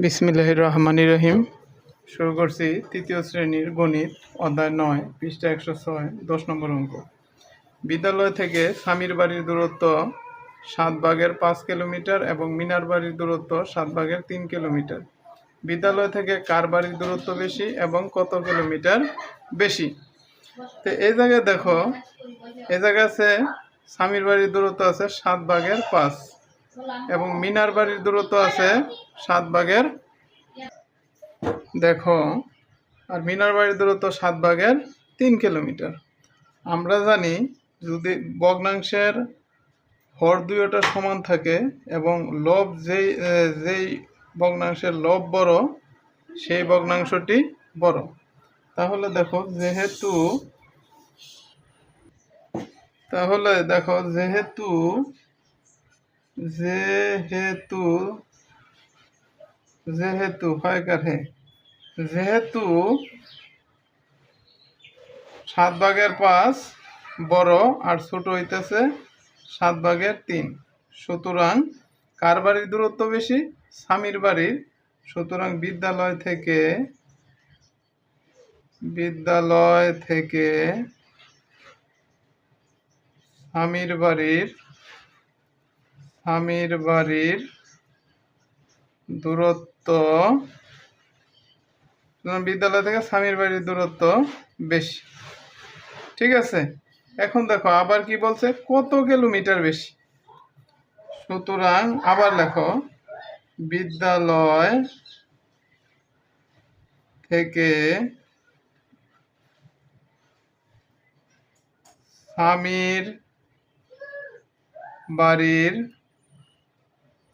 বিসমিল্লাহির রহমানির রহিম। শুরু করছি তৃতীয় শ্রেণীর গণিত অধ্যায় 9 পৃষ্ঠা 106 10 নম্বর অঙ্ক। বিদ্যালয় থেকে স্বামীর বাড়ির দূরত্ব 7/5 কিলোমিটার এবং মিনার বাড়ির দূরত্ব 7/3 কিলোমিটার। বিদ্যালয় থেকে কার বাড়ির দূরত্ব বেশি এবং কত কিলোমিটার বেশি? তো এই জায়গায় দেখো, এই জায়গায় আছে স্বামীর বাড়ির দূরত্ব আছে 7/5 এবং মিনার বাড়ির দূরত্ব আছে 7/, দেখো, আর মিনার বাড়ির দূরত্ব 7/3 কিলোমিটার। আমরা জানি যদি ভগ্নাংশের হর দুইটা সমান থাকে এবং লব যেই ভগ্নাংশের লব বড় সেই ভগ্নাংশটি বড়, তাহলে দেখো যেহেতু যেহেতু 7/5 বড় আর ছোট হইতেছে 7/3, সুতরাং কার বাড়ির দূরত্ব বেশি? স্বামীর বাড়ির। সুতরাং বিদ্যালয় থেকে স্বামীর বাড়ির দূরত্ব, বিদ্যালয় থেকে স্বামীর বাড়ির দূরত্ব বেশি। ঠিক আছে, এখন দেখো আবার কি বলছে, কত কিলোমিটার বেশি। সুতরাং আবার লেখো, বিদ্যালয় থেকে স্বামীর বাড়ির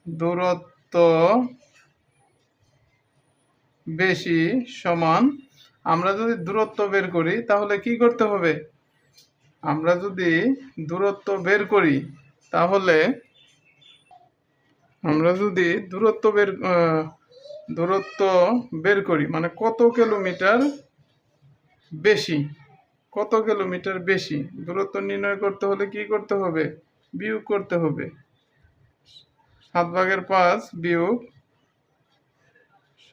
দূরত্ব বেশি সমান। আমরা যদি দূরত্ব বের করি তাহলে কি করতে হবে? আমরা যদি দূরত্ব বের করি মানে কত কিলোমিটার বেশি, দূরত্ব নির্ণয় করতে হলে কি করতে হবে? বিয়োগ করতে হবে। 7/5 বিয়োগ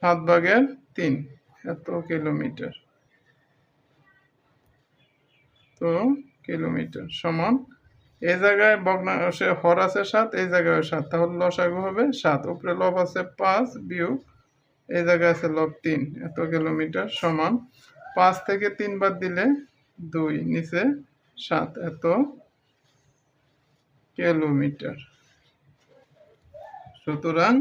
7/3, এত কিলোমিটার। তো কিলোমিটার সমান, এই জায়গায় ভগ্নাংশে হর আছে 7, এই জায়গায় 7, তাহলে লসাগু হবে 7। উপরে লব আছে 5 বিয়োগ এই জায়গায় আছে লব 3, এত কিলোমিটার সমান 5 থেকে 3 বাদ দিলে 2, নিচে 7, এত কিলোমিটার। সুতরাং